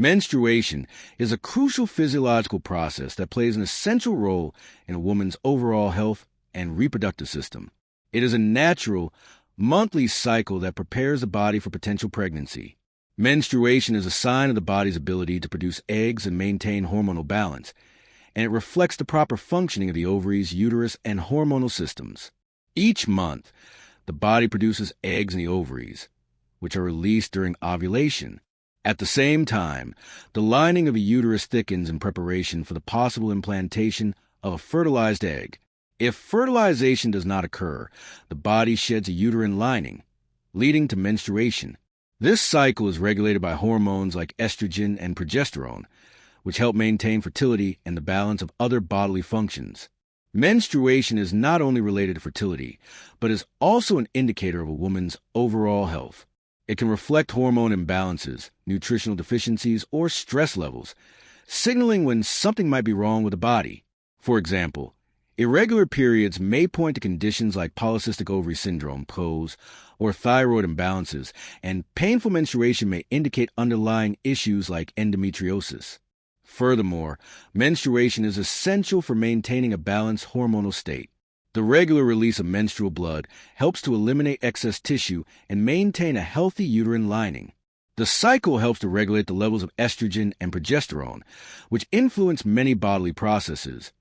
Menstruation is a crucial physiological process that plays an essential role in a woman's overall health and reproductive system. It is a natural, monthly cycle that prepares the body for potential pregnancy. Menstruation is a sign of the body's ability to produce eggs and maintain hormonal balance, and it reflects the proper functioning of the ovaries, uterus, and hormonal systems. Each month, the body produces eggs in the ovaries, which are released during ovulation. At the same time, the lining of a uterus thickens in preparation for the possible implantation of a fertilized egg. If fertilization does not occur, the body sheds a uterine lining, leading to menstruation. This cycle is regulated by hormones like estrogen and progesterone, which help maintain fertility and the balance of other bodily functions. Menstruation is not only related to fertility, but is also an indicator of a woman's overall health. It can reflect hormone imbalances, nutritional deficiencies, or stress levels, signaling when something might be wrong with the body. For example, irregular periods may point to conditions like polycystic ovary syndrome, POS, or thyroid imbalances, and painful menstruation may indicate underlying issues like endometriosis. Furthermore, menstruation is essential for maintaining a balanced hormonal state. The regular release of menstrual blood helps to eliminate excess tissue and maintain a healthy uterine lining. The cycle helps to regulate the levels of estrogen and progesterone, which influence many bodily processes,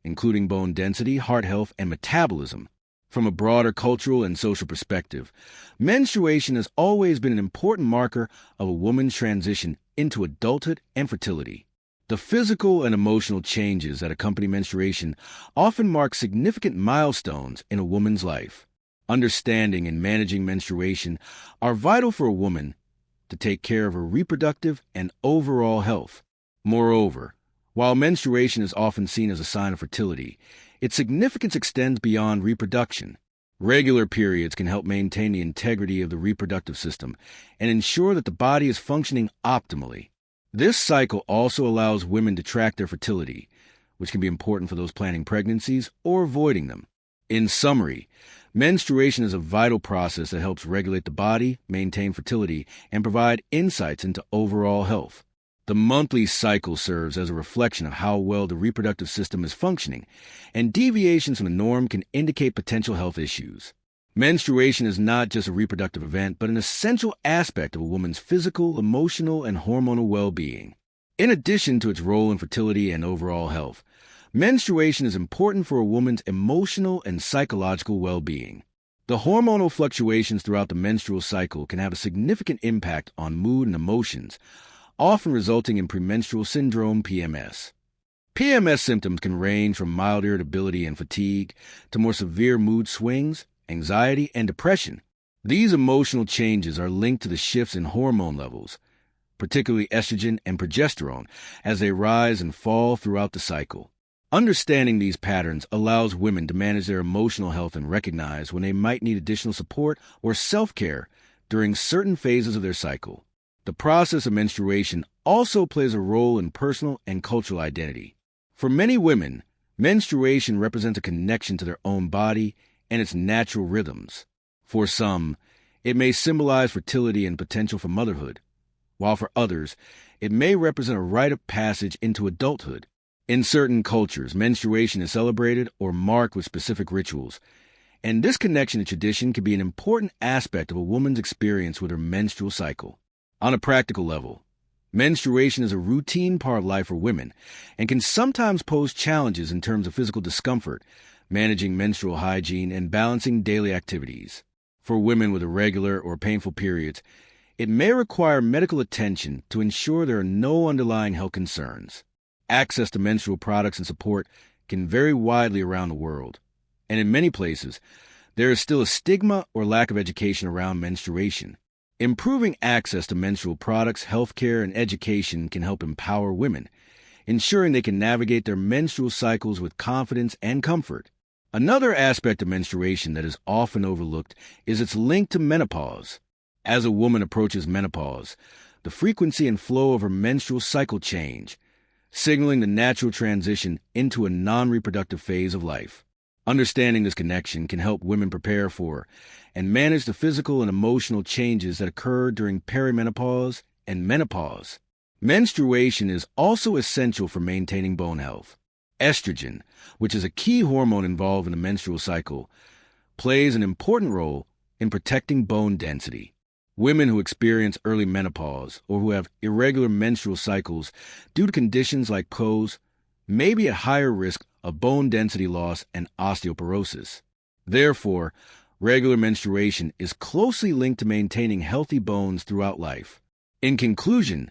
including bone density, heart health, and metabolism. From a broader cultural and social perspective, menstruation has always been an important marker of a woman's transition into adulthood and fertility. The physical and emotional changes that accompany menstruation often mark significant milestones in a woman's life. Understanding and managing menstruation are vital for a woman to take care of her reproductive and overall health. Moreover, while menstruation is often seen as a sign of fertility, its significance extends beyond reproduction. Regular periods can help maintain the integrity of the reproductive system and ensure that the body is functioning optimally. This cycle also allows women to track their fertility, which can be important for those planning pregnancies or avoiding them. In summary, menstruation is a vital process that helps regulate the body, maintain fertility, and provide insights into overall health. The monthly cycle serves as a reflection of how well the reproductive system is functioning, and deviations from the norm can indicate potential health issues. Menstruation is not just a reproductive event, but an essential aspect of a woman's physical, emotional, and hormonal well-being. In addition to its role in fertility and overall health, menstruation is important for a woman's emotional and psychological well-being. The hormonal fluctuations throughout the menstrual cycle can have a significant impact on mood and emotions, often resulting in premenstrual syndrome, PMS. PMS symptoms can range from mild irritability and fatigue to more severe mood swings, anxiety, and depression. These emotional changes are linked to the shifts in hormone levels, particularly estrogen and progesterone, as they rise and fall throughout the cycle. Understanding these patterns allows women to manage their emotional health and recognize when they might need additional support or self-care during certain phases of their cycle. The process of menstruation also plays a role in personal and cultural identity. For many women, menstruation represents a connection to their own body and its natural rhythms. For some, it may symbolize fertility and potential for motherhood, while for others, it may represent a rite of passage into adulthood. In certain cultures, menstruation is celebrated or marked with specific rituals, and this connection to tradition can be an important aspect of a woman's experience with her menstrual cycle. On a practical level, menstruation is a routine part of life for women and can sometimes pose challenges in terms of physical discomfort, managing menstrual hygiene, and balancing daily activities. For women with irregular or painful periods, it may require medical attention to ensure there are no underlying health concerns. Access to menstrual products and support can vary widely around the world, and in many places, there is still a stigma or lack of education around menstruation. Improving access to menstrual products, healthcare, and education can help empower women, ensuring they can navigate their menstrual cycles with confidence and comfort. Another aspect of menstruation that is often overlooked is its link to menopause. As a woman approaches menopause, the frequency and flow of her menstrual cycle change, signaling the natural transition into a non-reproductive phase of life. Understanding this connection can help women prepare for and manage the physical and emotional changes that occur during perimenopause and menopause. Menstruation is also essential for maintaining bone health. Estrogen, which is a key hormone involved in the menstrual cycle, plays an important role in protecting bone density. Women who experience early menopause or who have irregular menstrual cycles due to conditions like PCOS may be at higher risk of bone density loss and osteoporosis. Therefore, regular menstruation is closely linked to maintaining healthy bones throughout life. In conclusion,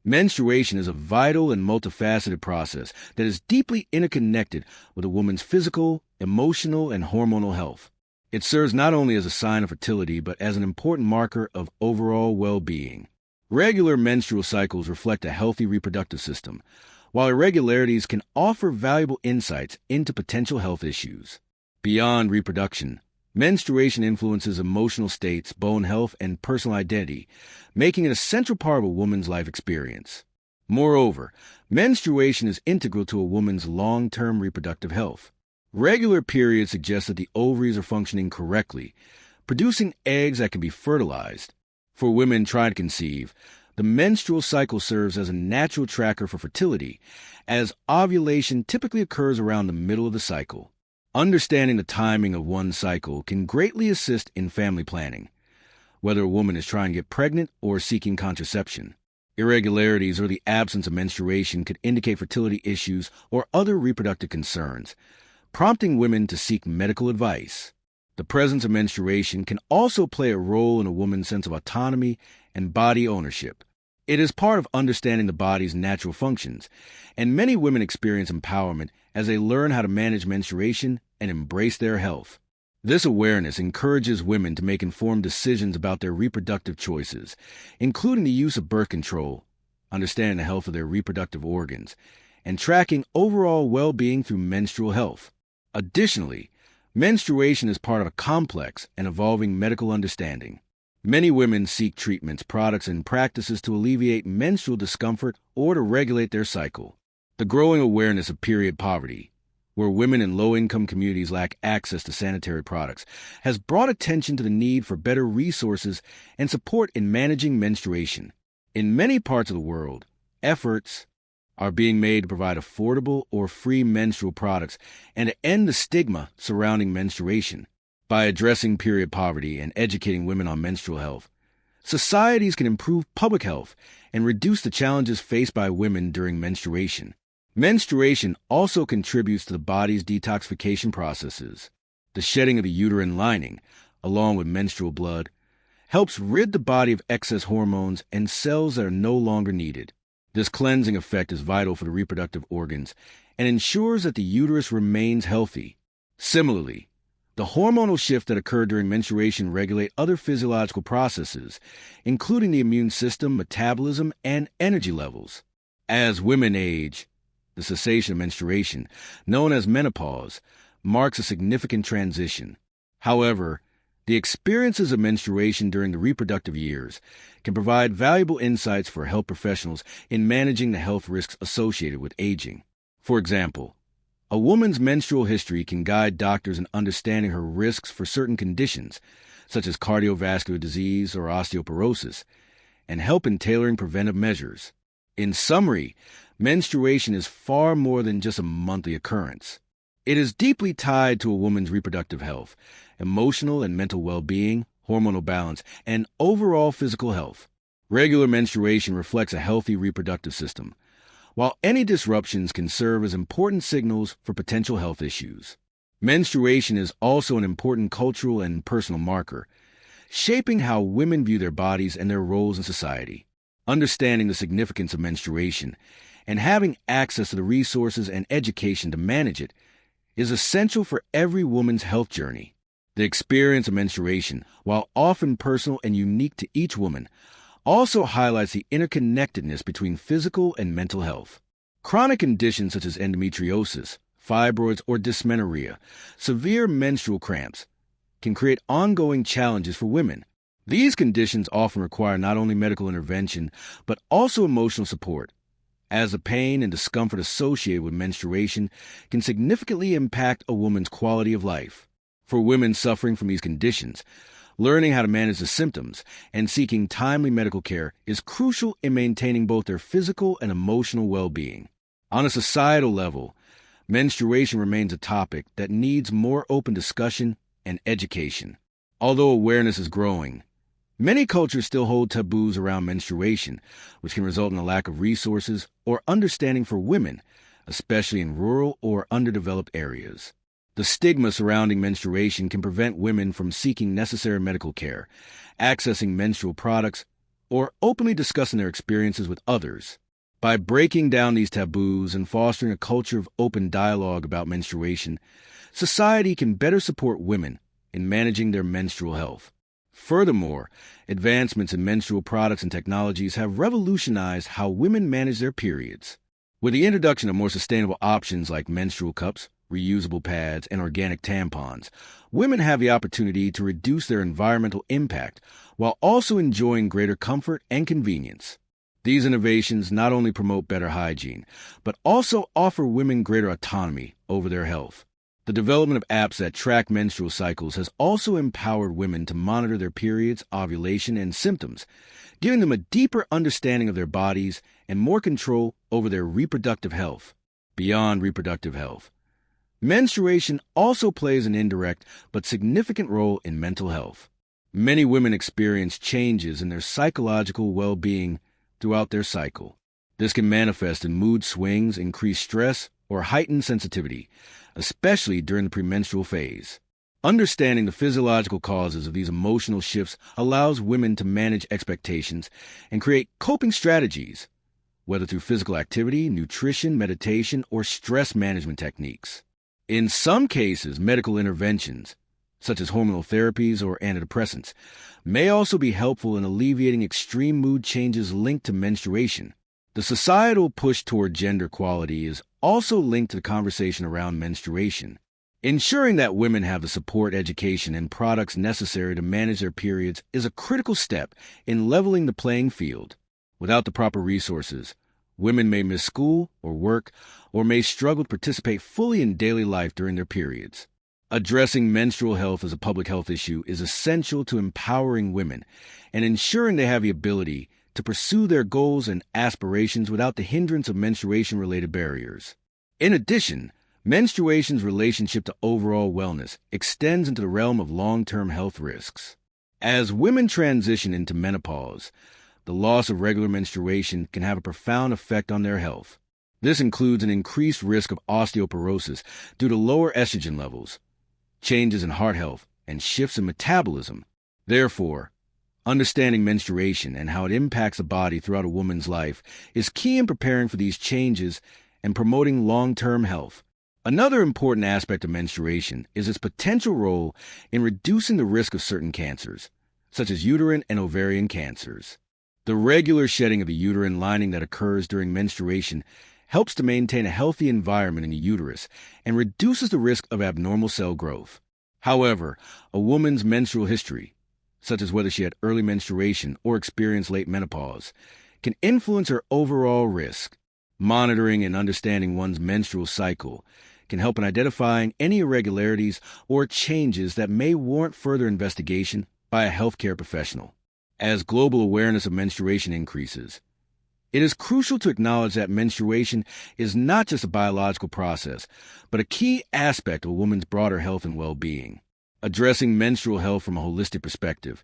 menstruation is a vital and multifaceted process that is deeply interconnected with a woman's physical, emotional, and hormonal health. It serves not only as a sign of fertility, but as an important marker of overall well-being. Regular menstrual cycles reflect a healthy reproductive system, while irregularities can offer valuable insights into potential health issues. Beyond reproduction, menstruation influences emotional states, bone health, and personal identity, making it a central part of a woman's life experience. Moreover, menstruation is integral to a woman's long-term reproductive health. Regular periods suggest that the ovaries are functioning correctly, producing eggs that can be fertilized. For women trying to conceive, the menstrual cycle serves as a natural tracker for fertility, as ovulation typically occurs around the middle of the cycle. Understanding the timing of one's cycle can greatly assist in family planning, whether a woman is trying to get pregnant or seeking contraception. Irregularities or the absence of menstruation could indicate fertility issues or other reproductive concerns, prompting women to seek medical advice. The presence of menstruation can also play a role in a woman's sense of autonomy and body ownership. It is part of understanding the body's natural functions, and many women experience empowerment as they learn how to manage menstruation and embrace their health. This awareness encourages women to make informed decisions about their reproductive choices, including the use of birth control, understanding the health of their reproductive organs, and tracking overall well-being through menstrual health. Additionally, menstruation is part of a complex and evolving medical understanding. Many women seek treatments, products, and practices to alleviate menstrual discomfort or to regulate their cycle. The growing awareness of period poverty, where women in low-income communities lack access to sanitary products, has brought attention to the need for better resources and support in managing menstruation. In many parts of the world, efforts are being made to provide affordable or free menstrual products and to end the stigma surrounding menstruation. By addressing period poverty and educating women on menstrual health, societies can improve public health and reduce the challenges faced by women during menstruation. Menstruation also contributes to the body's detoxification processes. The shedding of the uterine lining, along with menstrual blood, helps rid the body of excess hormones and cells that are no longer needed. This cleansing effect is vital for the reproductive organs and ensures that the uterus remains healthy. Similarly, the hormonal shift that occurred during menstruation regulate other physiological processes, including the immune system, metabolism, and energy levels. As women age, the cessation of menstruation, known as menopause, marks a significant transition. However, the experiences of menstruation during the reproductive years can provide valuable insights for health professionals in managing the health risks associated with aging. For example, a woman's menstrual history can guide doctors in understanding her risks for certain conditions, such as cardiovascular disease or osteoporosis, and help in tailoring preventive measures. In summary, menstruation is far more than just a monthly occurrence. It is deeply tied to a woman's reproductive health, emotional and mental well-being, hormonal balance, and overall physical health. Regular menstruation reflects a healthy reproductive system, while any disruptions can serve as important signals for potential health issues. Menstruation is also an important cultural and personal marker, shaping how women view their bodies and their roles in society. Understanding the significance of menstruation and having access to the resources and education to manage it is essential for every woman's health journey. The experience of menstruation, while often personal and unique to each woman, also highlights the interconnectedness between physical and mental health. Chronic conditions such as endometriosis, fibroids, or dysmenorrhea, severe menstrual cramps, can create ongoing challenges for women. These conditions often require not only medical intervention, but also emotional support, as the pain and discomfort associated with menstruation can significantly impact a woman's quality of life. For women suffering from these conditions, Learning how to manage the symptoms and seeking timely medical care is crucial in maintaining both their physical and emotional well-being. On a societal level, menstruation remains a topic that needs more open discussion and education. Although awareness is growing, many cultures still hold taboos around menstruation, which can result in a lack of resources or understanding for women, especially in rural or underdeveloped areas. The stigma surrounding menstruation can prevent women from seeking necessary medical care, accessing menstrual products, or openly discussing their experiences with others. By breaking down these taboos and fostering a culture of open dialogue about menstruation, society can better support women in managing their menstrual health. Furthermore, advancements in menstrual products and technologies have revolutionized how women manage their periods. With the introduction of more sustainable options like menstrual cups, reusable pads, and organic tampons, women have the opportunity to reduce their environmental impact while also enjoying greater comfort and convenience. These innovations not only promote better hygiene, but also offer women greater autonomy over their health. The development of apps that track menstrual cycles has also empowered women to monitor their periods, ovulation, and symptoms, giving them a deeper understanding of their bodies and more control over their reproductive health. Beyond reproductive health, menstruation also plays an indirect but significant role in mental health. Many women experience changes in their psychological well-being throughout their cycle. This can manifest in mood swings, increased stress, or heightened sensitivity, especially during the premenstrual phase. Understanding the physiological causes of these emotional shifts allows women to manage expectations and create coping strategies, whether through physical activity, nutrition, meditation, or stress management techniques. In some cases, medical interventions, such as hormonal therapies or antidepressants, may also be helpful in alleviating extreme mood changes linked to menstruation. The societal push toward gender equality is also linked to the conversation around menstruation. Ensuring that women have the support, education, and products necessary to manage their periods is a critical step in leveling the playing field. Without the proper resources, women may miss school or work, or may struggle to participate fully in daily life during their periods. Addressing menstrual health as a public health issue is essential to empowering women and ensuring they have the ability to pursue their goals and aspirations without the hindrance of menstruation-related barriers. In addition, menstruation's relationship to overall wellness extends into the realm of long-term health risks. As women transition into menopause, the loss of regular menstruation can have a profound effect on their health. This includes an increased risk of osteoporosis due to lower estrogen levels, changes in heart health, and shifts in metabolism. Therefore, understanding menstruation and how it impacts the body throughout a woman's life is key in preparing for these changes and promoting long-term health. Another important aspect of menstruation is its potential role in reducing the risk of certain cancers, such as uterine and ovarian cancers. The regular shedding of the uterine lining that occurs during menstruation helps to maintain a healthy environment in the uterus and reduces the risk of abnormal cell growth. However, a woman's menstrual history, such as whether she had early menstruation or experienced late menopause, can influence her overall risk. Monitoring and understanding one's menstrual cycle can help in identifying any irregularities or changes that may warrant further investigation by a healthcare professional. As global awareness of menstruation increases, it is crucial to acknowledge that menstruation is not just a biological process, but a key aspect of a woman's broader health and well-being. Addressing menstrual health from a holistic perspective,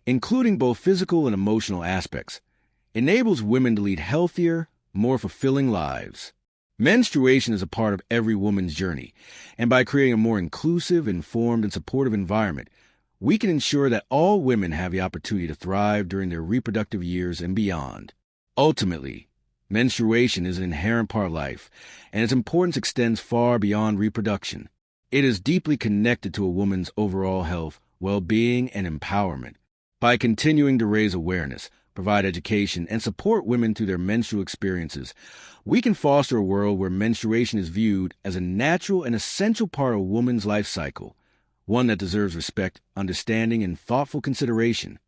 including both physical and emotional aspects, enables women to lead healthier, more fulfilling lives. Menstruation is a part of every woman's journey, and by creating a more inclusive, informed, and supportive environment, we can ensure that all women have the opportunity to thrive during their reproductive years and beyond. Ultimately, menstruation is an inherent part of life, and its importance extends far beyond reproduction. It is deeply connected to a woman's overall health, well-being, and empowerment. By continuing to raise awareness, provide education, and support women through their menstrual experiences, we can foster a world where menstruation is viewed as a natural and essential part of a woman's life cycle, one that deserves respect, understanding, and thoughtful consideration.